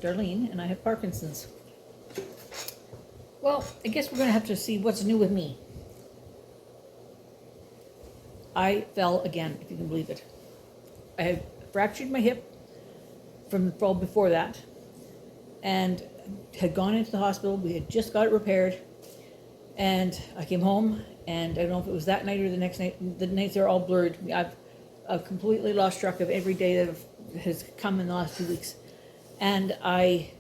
Darlene, and I have Parkinson's. Well, I guess we're going to have to see what's new with me. I fell again, if you can believe it. I had fractured my hip from the fall before that, and had gone into the hospital. We had just got it repaired, and I came home, and I don't know if it was that night or the next night. The nights are all blurred. I've completely lost track of every day that has come in the last 2 weeks, and I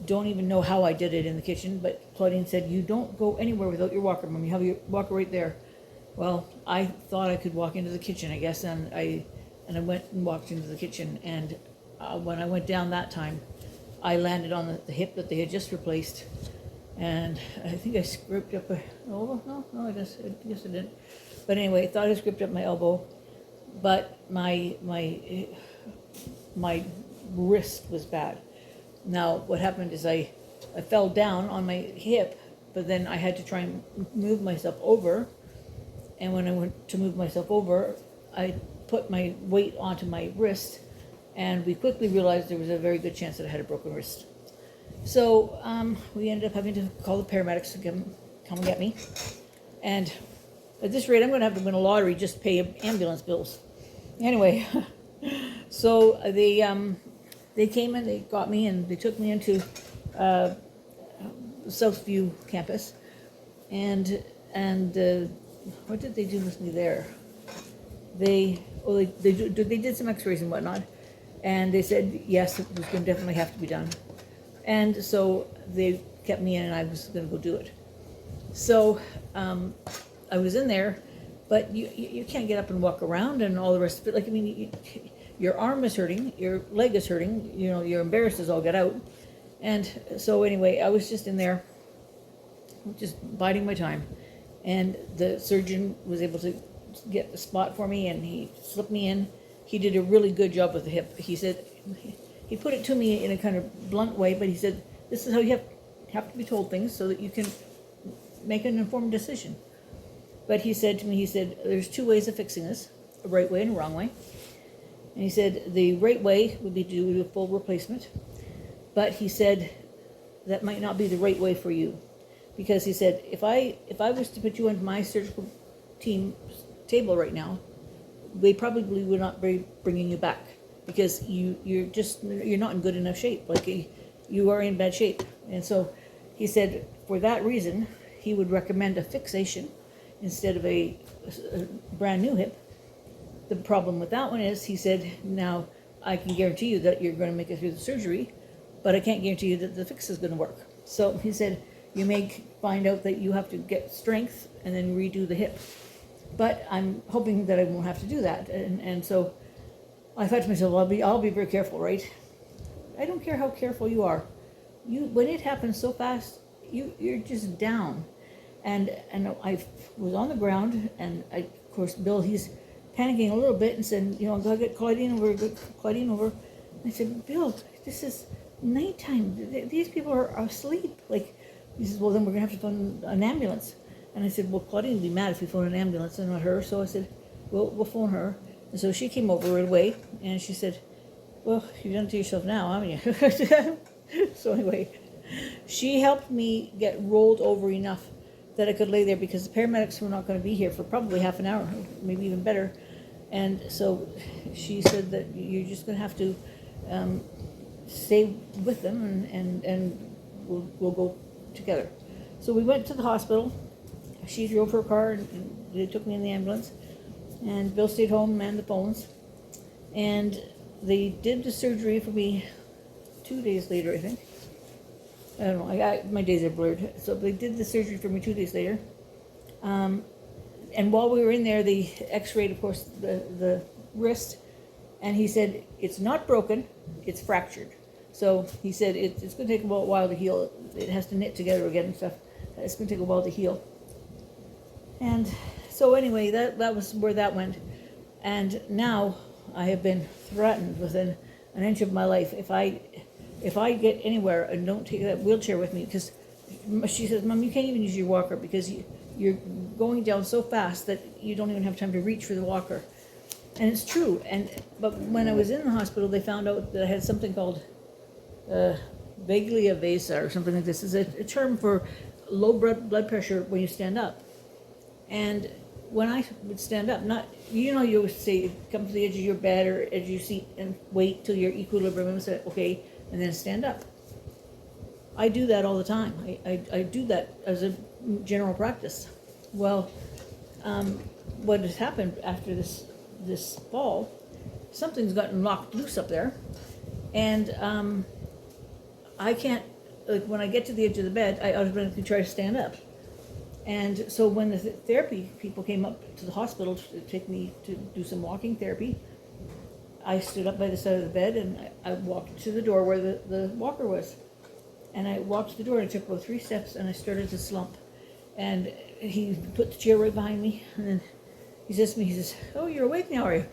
don't even know how I did it in the kitchen. But Claudine said, "You don't go anywhere without your walker, Mom. You have your walker right there." Well, I thought I could walk into the kitchen, I guess, and I went and walked into the kitchen, and when I went down that time, I landed on the hip that they had just replaced, and I think I scraped up no, I guess I didn't. But anyway, I thought I scraped up my elbow, but my wrist was bad. Now, what happened is I fell down on my hip, but then I had to try and move myself over, and when I went to move myself over, I put my weight onto my wrist, and we quickly realized there was a very good chance that I had a broken wrist. So we ended up having to call the paramedics to come and get me. And at this rate, I'm going to have to win a lottery just to pay ambulance bills. Anyway, so they came and they got me, and they took me into Southview campus. And what did they do with me there? They did some x-rays and whatnot, and they said yes, it was going to definitely have to be done. And so they kept me in, and I was going to go do it. So I was in there, but you can't get up and walk around and all the rest of it. Like, I mean, your arm is hurting, your leg is hurting, you know, you're embarrassed as all get out. And so anyway, I was just in there, just biding my time. And the surgeon was able to get the spot for me, and he slipped me in. He did a really good job with the hip. He said, he put it to me in a kind of blunt way, but he said, this is how you have to be told things so that you can make an informed decision. But he said to me, he said, there's two ways of fixing this, a right way and a wrong way. And he said, the right way would be to do a full replacement. But he said, that might not be the right way for you. Because he said, if I was to put you on my surgical team table right now, they probably would not be bringing you back, because you're not in good enough shape. Like, you are in bad shape. And so he said, for that reason, he would recommend a fixation instead of a brand new hip. The problem with that one is, he said, now I can guarantee you that you're going to make it through the surgery, but I can't guarantee you that the fix is going to work. So he said, you may find out that you have to get strength and then redo the hip. But I'm hoping that I won't have to do that. And so I thought to myself, well, I'll be very careful, right? I don't care how careful you are. When it happens so fast, you're just down. And I was on the ground, and of course, Bill, he's panicking a little bit and said, you know, go get Claudine over. And I said, Bill, this is nighttime. These people are asleep. Like, he says, well, then we're going to have to phone an ambulance. And I said, well, Claudine would be mad if we phone an ambulance and not her. So I said, we'll phone her. And so she came over right away, and she said, well, you've done it to yourself now, haven't you? So anyway, she helped me get rolled over enough that I could lay there, because the paramedics were not going to be here for probably half an hour, maybe even better. And so she said that you're just going to have to stay with them, and we'll go together. So we went to the hospital. She drove her car, and they took me in the ambulance. And Bill stayed home, manned the phones. And they did the surgery for me 2 days later, I think. I don't know, my days are blurred. So they did the surgery for me 2 days later. And while we were in there, they x-rayed, of course, the wrist. And he said, it's not broken, it's fractured. So he said, it's going to take a while to heal. It has to knit together again and stuff. It's going to take a while to heal. And so anyway, that was where that went. And now I have been threatened within an inch of my life. If I get anywhere and don't take that wheelchair with me, because she says, Mom, you can't even use your walker because you're going down so fast that you don't even have time to reach for the walker. And it's true. But when I was in the hospital, they found out that I had something called vaguely evasa or something like this. Is a term for low blood pressure when you stand up. And when I would stand up, not, you would say, come to the edge of your bed or edge of your seat and wait till your equilibrium and say, okay, and then stand up. I do that all the time. I do that as a general practice. Well, what has happened after this fall, something's gotten locked loose up there, and I can't, like when I get to the edge of the bed, I automatically try to stand up. And so when the therapy people came up to the hospital to take me to do some walking therapy, I stood up by the side of the bed and I walked to the door where the walker was. And I walked to the door and I took about 3 steps and I started to slump. And he put the chair right behind me and then he says to me, he says, oh, you're awake now, are you?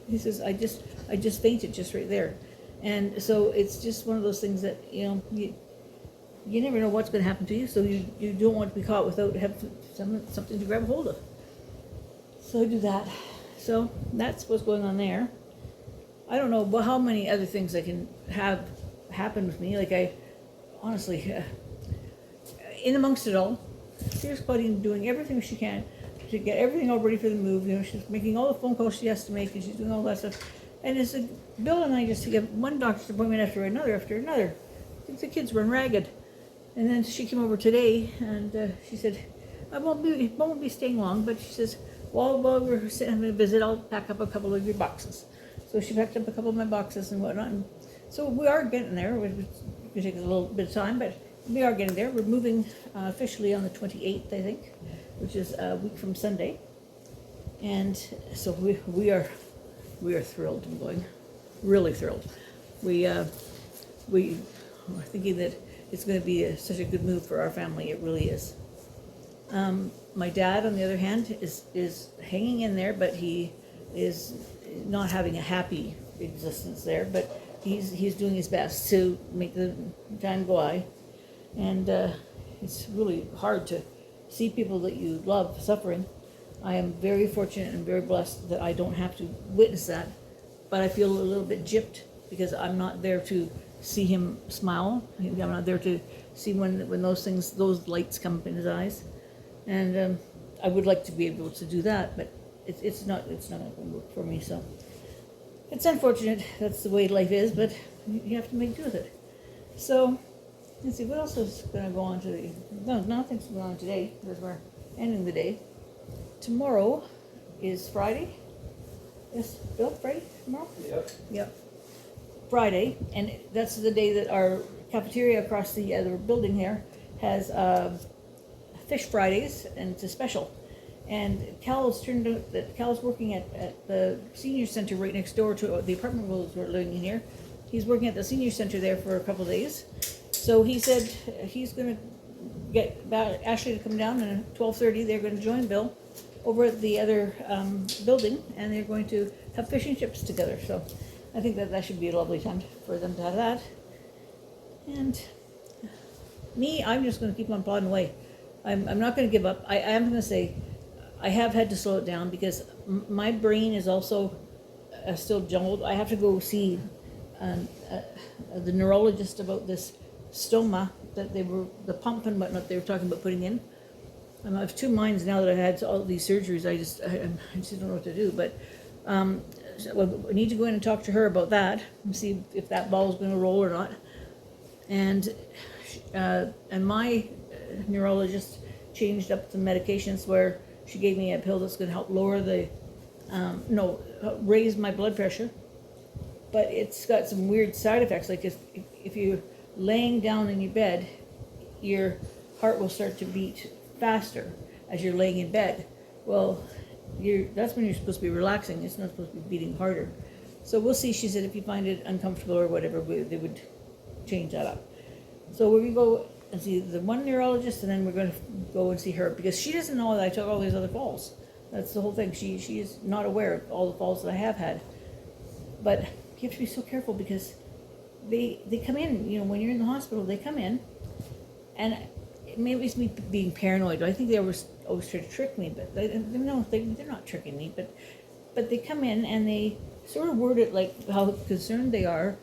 He says, I just fainted just right there. And so it's just one of those things that, you never know what's going to happen to you, so you don't want to be caught without having something to grab hold of. So I do that. So that's what's going on there. I don't know how many other things I can have happen with me. Like I, honestly, in amongst it all, here's Claudine doing everything she can to get everything all ready for the move. She's making all the phone calls she has to make, and she's doing all that stuff. And it's Bill and I just get one doctor's appointment after another. The kids run ragged. And then she came over today, and she said, I won't be staying long, but she says, while we're sitting having a visit, I'll pack up a couple of your boxes. So she packed up a couple of my boxes and whatnot. And so we are getting there. It take a little bit of time, but we are getting there. We're moving officially on the 28th, I think, which is a week from Sunday. And so we are thrilled to be going, really thrilled. We are thinking that it's going to be such a good move for our family. It really is. My dad, on the other hand, is hanging in there, but he is not having a happy existence there. But he's doing his best to make the time go by, and it's really hard to see people that you love suffering. I am very fortunate and very blessed that I don't have to witness that, but I feel a little bit gypped because I'm not there to see him smile. I'm not there to see when those lights come up in his eyes, and I would like to be able to do that, but it's not going to work for me. So it's unfortunate. That's the way life is, but you have to make do with it. So let's see what else is going to go on today. No, nothing's going on today because we're ending the day. Tomorrow is Friday. Yes, Bill, Friday tomorrow. Yep. Friday, and that's the day that our cafeteria across the other building here has Fish Fridays, and it's a special. And Cal's turned out that Cal's working at the senior center right next door to the apartment buildings we're living in here. He's working at the senior center there for a couple of days. So he said he's going to get Ashley to come down, and at 12:30 they're going to join Bill over at the other building, and they're going to have fish and chips together. So I think that should be a lovely time for them to have that. And me, I'm just going to keep on plodding away. I'm not going to give up. I am going to say I have had to slow it down because my brain is also still jumbled. I have to go see the neurologist about this stoma that the pump and whatnot they were talking about putting in. I have two minds now that I've had all these surgeries. I just don't know what to do. But so I need to go in and talk to her about that and see if that ball is going to roll or not. And my neurologist changed up the medications where she gave me a pill that's going to help lower raise my blood pressure. But it's got some weird side effects. Like if you're laying down in your bed, your heart will start to beat faster as you're laying in bed. Well, that's when you're supposed to be relaxing. It's not supposed to be beating harder. So we'll see. She said if you find it uncomfortable or whatever, they would change that up. So we're going to go and see the one neurologist, and then we're going to go and see her because she doesn't know that I took all these other falls. That's the whole thing. She is not aware of all the falls that I have had. But you have to be so careful because they come in, when you're in the hospital, they come in, and maybe it's me being paranoid. I think they always try to trick me, but they're not tricking me. But they come in and they sort of word it like how concerned they are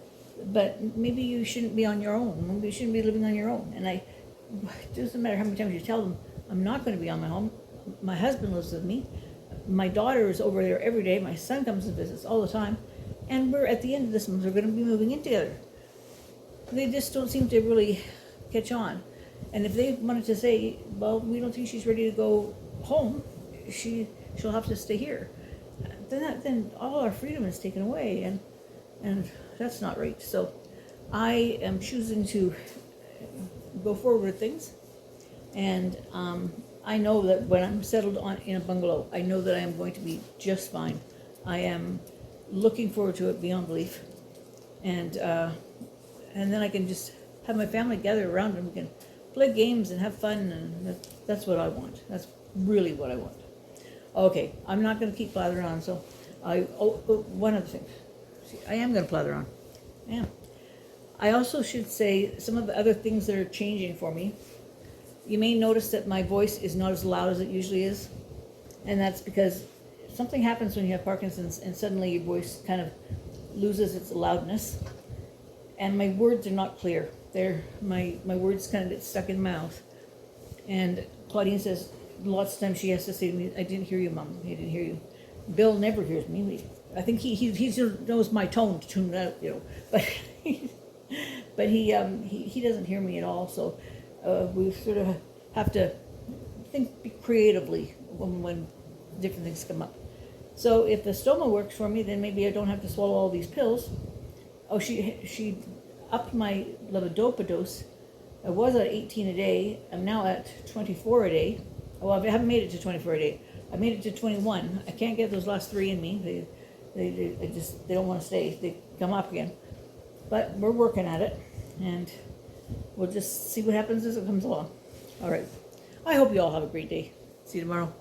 but maybe you shouldn't be on your own. Maybe you shouldn't be living on your own. And it doesn't matter how many times you tell them, I'm not going to be on my own. My husband lives with me. My daughter is over there every day. My son comes and visits all the time. And we're at the end of this month, we're going to be moving in together. They just don't seem to really catch on. And if they wanted to say, well, we don't think she's ready to go home, she'll have to stay here. Then all our freedom is taken away, and that's not right. So I am choosing to go forward with things, and I know that when I'm settled in a bungalow, I know that I am going to be just fine. I am looking forward to it beyond belief, and then I can just have my family gather around and we can play games and have fun, and that's what I want. That's really what I want. Okay, I'm not going to keep blathering on. So, one other thing. See, I am going to blather on. Yeah. I also should say some of the other things that are changing for me. You may notice that my voice is not as loud as it usually is, and that's because something happens when you have Parkinson's, and suddenly your voice kind of loses its loudness, and my words are not clear. My words kind of get stuck in my mouth, and Claudine says lots of times she has to say to me, I didn't hear you, Mom. I didn't hear you. Bill never hears me. I think he knows my tone to tune it out, but he doesn't hear me at all. So we sort of have to think creatively when different things come up. So if the stoma works for me, then maybe I don't have to swallow all these pills. Oh, she upped my levodopa dose. I was at 18 a day. I'm now at 24 a day. Well, I haven't made it to 24 a day. I made it to 21. I can't get those last 3 in me. They don't want to stay. They come up again. But we're working at it, and we'll just see what happens as it comes along. All right. I hope you all have a great day. See you tomorrow.